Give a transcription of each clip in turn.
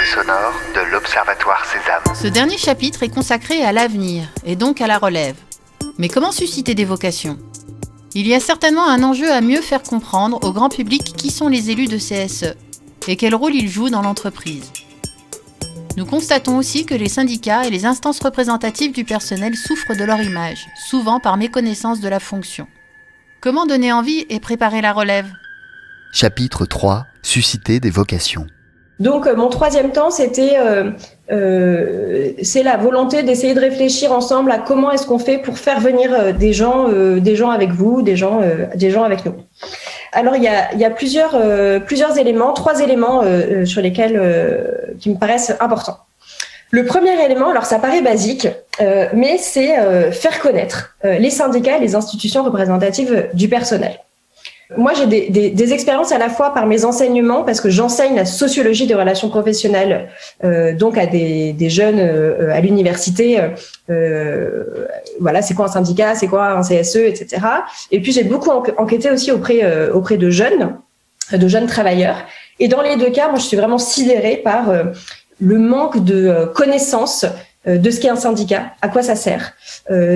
sonore de l'Observatoire Sésame. Ce dernier chapitre est consacré à l'avenir, et donc à la relève. Mais comment susciter des vocations ? Il y a certainement un enjeu à mieux faire comprendre au grand public qui sont les élus de CSE, et quel rôle ils jouent dans l'entreprise. Nous constatons aussi que les syndicats et les instances représentatives du personnel souffrent de leur image, souvent par méconnaissance de la fonction. Comment donner envie et préparer la relève ? Chapitre 3. Susciter des vocations. Donc mon troisième temps, c'est la volonté d'essayer de réfléchir ensemble à comment est-ce qu'on fait pour faire venir des gens avec vous, des gens avec nous. Alors il y a plusieurs éléments, 3 éléments sur lesquels qui me paraissent importants. Le premier élément, alors ça paraît basique, mais c'est faire connaître les syndicats et les institutions représentatives du personnel. Moi, j'ai des expériences à la fois par mes enseignements, parce que j'enseigne la sociologie des relations professionnelles, donc à des jeunes à l'université. Voilà, c'est quoi un syndicat, c'est quoi un CSE, etc. Et puis j'ai beaucoup enquêté aussi auprès de jeunes travailleurs. Et dans les 2 cas, moi, je suis vraiment sidérée par le manque de connaissances de ce qu'est un syndicat, à quoi ça sert,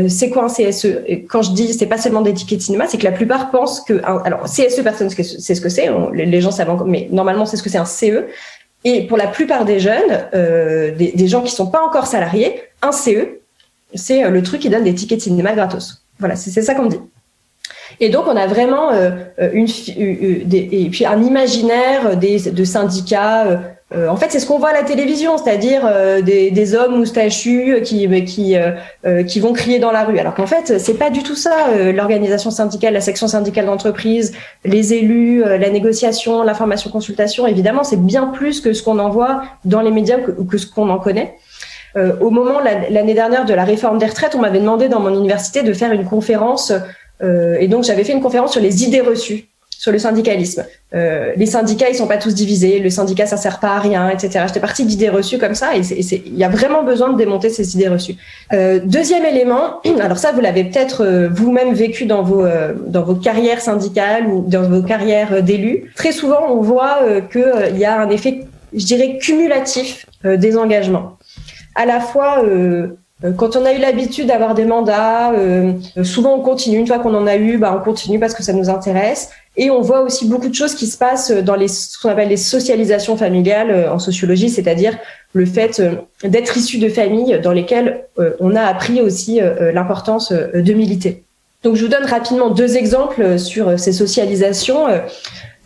c'est quoi un CSE. Et quand je dis c'est pas seulement des tickets de cinéma, c'est que la plupart pensent que alors CSE, personne sait ce que c'est, les gens savent encore, mais normalement c'est ce que c'est un CE. Et pour la plupart des jeunes, des gens qui sont pas encore salariés, un CE, c'est le truc qui donne des tickets de cinéma gratos. Voilà, c'est ça qu'on me dit. Et donc on a vraiment et puis un imaginaire de syndicats. En fait, c'est ce qu'on voit à la télévision, c'est-à-dire des hommes moustachus qui vont crier dans la rue. Alors qu'en fait, c'est pas du tout ça. L'organisation syndicale, la section syndicale d'entreprise, les élus, la négociation, l'information, consultation, évidemment, c'est bien plus que ce qu'on en voit dans les médias ou que ce qu'on en connaît. Au moment l'année dernière de la réforme des retraites, on m'avait demandé dans mon université de faire une conférence, et donc j'avais fait une conférence sur les idées reçues sur le syndicalisme. Les syndicats, ils sont pas tous divisés, le syndicat, ça sert pas à rien, etc. J'étais partie d'idées reçues comme ça, et il y a vraiment besoin de démonter ces idées reçues. Deuxième élément, alors ça, vous l'avez peut-être vous-même vécu dans vos carrières syndicales ou dans vos carrières d'élus. Très souvent, on voit qu'il y a un effet, je dirais, cumulatif des engagements. À la fois, quand on a eu l'habitude d'avoir des mandats, souvent on continue. Une fois qu'on en a eu, on continue parce que ça nous intéresse. Et on voit aussi beaucoup de choses qui se passent dans ce qu'on appelle les socialisations familiales en sociologie, c'est-à-dire le fait d'être issu de familles dans lesquelles on a appris aussi l'importance de militer. Donc je vous donne rapidement 2 exemples sur ces socialisations.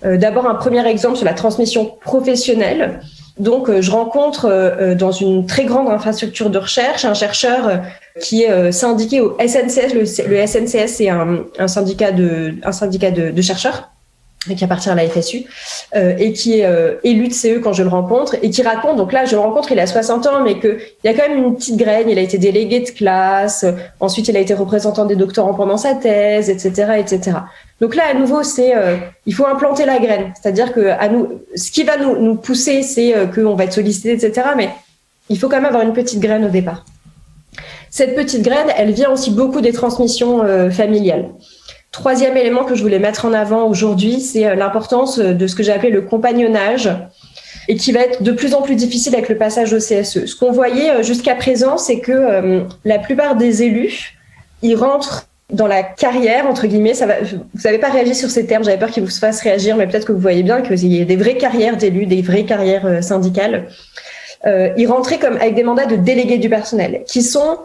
D'abord un premier exemple sur la transmission professionnelle. Donc, je rencontre dans une très grande infrastructure de recherche un chercheur qui est syndiqué au SNCS. Le SNCS, c'est un syndicat de chercheurs qui appartient à la FSU et qui est élu de CE quand je le rencontre et qui raconte, donc là je le rencontre, il a 60 ans, mais qu'il y a quand même une petite graine. Il a été délégué de classe, ensuite il a été représentant des doctorants pendant sa thèse, etc., etc. Donc là à nouveau il faut implanter la graine, c'est-à-dire que ce qui va nous pousser, c'est qu'on va être sollicité, etc., mais il faut quand même avoir une petite graine au départ. Cette petite graine, elle vient aussi beaucoup des transmissions familiales. Troisième élément que je voulais mettre en avant aujourd'hui, c'est l'importance de ce que j'ai appelé le compagnonnage et qui va être de plus en plus difficile avec le passage au CSE. Ce qu'on voyait jusqu'à présent, c'est que la plupart des élus, ils rentrent dans la carrière, entre guillemets. Vous n'avez pas réagi sur ces termes, j'avais peur qu'ils vous fassent réagir, mais peut-être que vous voyez bien qu'il y a des vraies carrières d'élus, des vraies carrières syndicales. Ils rentraient comme avec des mandats de délégués du personnel, qui sont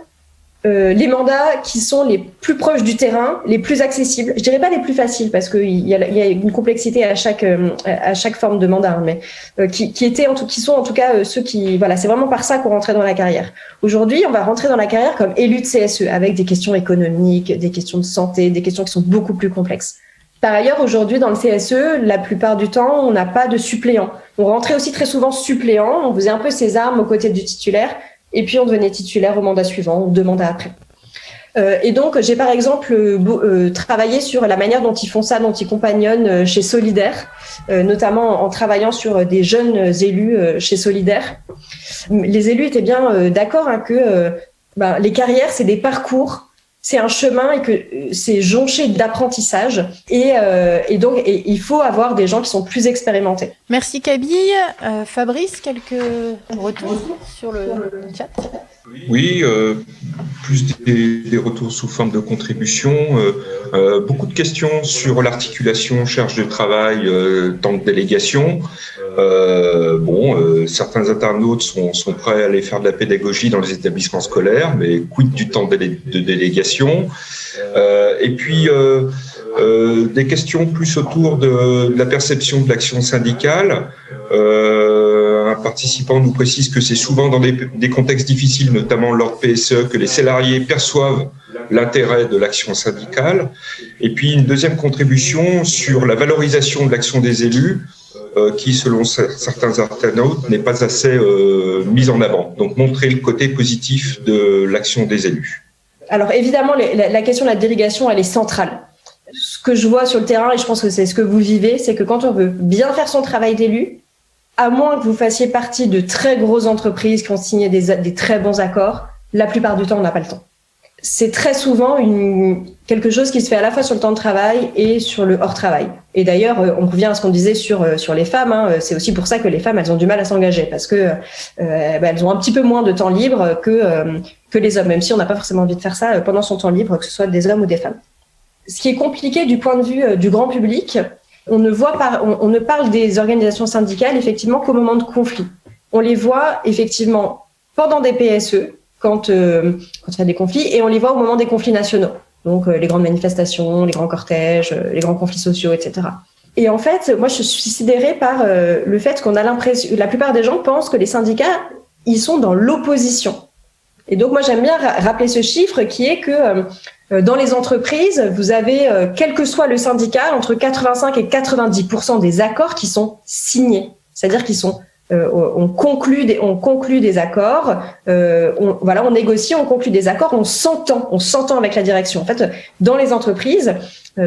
les mandats qui sont les plus proches du terrain, les plus accessibles. Je dirais pas les plus faciles parce qu'il y a une complexité à chaque forme de mandat, mais qui sont en tout cas ceux qui, voilà, c'est vraiment par ça qu'on rentrait dans la carrière. Aujourd'hui, on va rentrer dans la carrière comme élu de CSE avec des questions économiques, des questions de santé, des questions qui sont beaucoup plus complexes. Par ailleurs, aujourd'hui, dans le CSE, la plupart du temps, on n'a pas de suppléant. On rentrait aussi très souvent suppléant, on faisait un peu ses armes aux côtés du titulaire. Et puis, on devenait titulaire au mandat suivant ou 2 mandats après. Et donc, j'ai par exemple travaillé sur la manière dont ils font ça, dont ils compagnonnent chez Solidaire, notamment en travaillant sur des jeunes élus chez Solidaire. Les élus étaient bien d'accord que les carrières, c'est des parcours c'est un chemin et que c'est jonché d'apprentissage et donc il faut avoir des gens qui sont plus expérimentés. Merci Kabyle. Fabrice, quelques retours sur le chat? Oui, plus des retours sous forme de contribution. Beaucoup de questions sur l'articulation charge de travail, temps de délégation. Certains internautes sont prêts à aller faire de la pédagogie dans les établissements scolaires, mais quid du temps de délégation. Et puis des questions plus autour de la perception de l'action syndicale. Un participant nous précise que c'est souvent dans des contextes difficiles, notamment lors de PSE, que les salariés perçoivent l'intérêt de l'action syndicale. Et puis une deuxième contribution sur la valorisation de l'action des élus, qui, selon certains internautes, n'est pas assez mise en avant. Donc montrer le côté positif de l'action des élus. Alors évidemment, la question de la délégation, elle est centrale. Ce que je vois sur le terrain, et je pense que c'est ce que vous vivez, c'est que quand on veut bien faire son travail d'élu, à moins que vous fassiez partie de très grosses entreprises qui ont signé des très bons accords, la plupart du temps, on n'a pas le temps. C'est très souvent quelque chose qui se fait à la fois sur le temps de travail et sur le hors-travail. Et d'ailleurs, on revient à ce qu'on disait sur les femmes. C'est aussi pour ça que les femmes, elles ont du mal à s'engager parce que elles ont un petit peu moins de temps libre que les hommes, même si on n'a pas forcément envie de faire ça pendant son temps libre, que ce soit des hommes ou des femmes. Ce qui est compliqué du point de vue du grand public, on ne parle des organisations syndicales effectivement qu'au moment de conflit. On les voit effectivement pendant des PSE, quand il y a des conflits, et on les voit au moment des conflits nationaux. Donc les grandes manifestations, les grands cortèges, les grands conflits sociaux, etc. Et en fait, moi je suis sidérée par le fait qu'on a l'impression, la plupart des gens pensent que les syndicats, ils sont dans l'opposition. Et donc moi j'aime bien rappeler ce chiffre qui est que dans les entreprises, vous avez, quel que soit le syndicat, entre 85 et 90% des accords qui sont signés. C'est-à-dire qu'ils sont, on conclut des accords, on négocie, on conclut des accords, on s'entend avec la direction. En fait, dans les entreprises,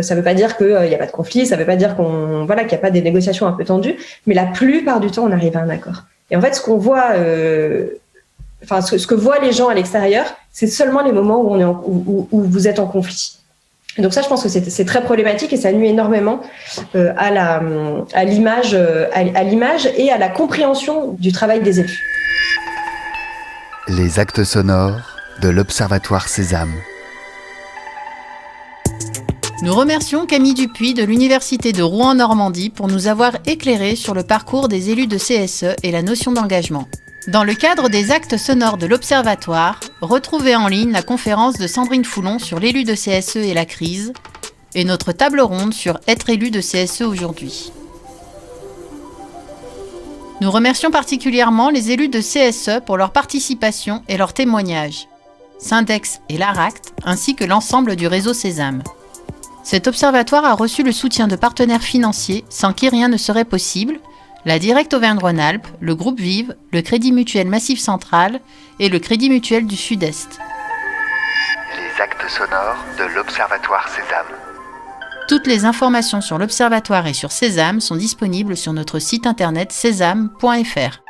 ça veut pas dire qu'il y a pas de conflit, ça veut pas dire qu'il y a pas des négociations un peu tendues, mais la plupart du temps, on arrive à un accord. Et en fait, ce qu'on voit, ce que voient les gens à l'extérieur, c'est seulement les moments où vous êtes en conflit. Et donc ça, je pense que c'est très problématique et ça nuit énormément à l'image et à la compréhension du travail des élus. Les actes sonores de l'Observatoire Sésame. Nous remercions Camille Dupuis de l'Université de Rouen-Normandie pour nous avoir éclairé sur le parcours des élus de CSE et la notion d'engagement. Dans le cadre des actes sonores de l'Observatoire, retrouvez en ligne la conférence de Sandrine Foulon sur l'élu de CSE et la crise, et notre table ronde sur être élu de CSE aujourd'hui. Nous remercions particulièrement les élus de CSE pour leur participation et leurs témoignages, Syndex et l'ARACT, ainsi que l'ensemble du réseau Sésame. Cet observatoire a reçu le soutien de partenaires financiers sans qui rien ne serait possible, la Direct Auvergne-Rhône-Alpes, le Groupe Vive, le Crédit Mutuel Massif Central et le Crédit Mutuel du Sud-Est. Les actes sonores de l'Observatoire Sésame. Toutes les informations sur l'Observatoire et sur Sésame sont disponibles sur notre site internet sésame.fr.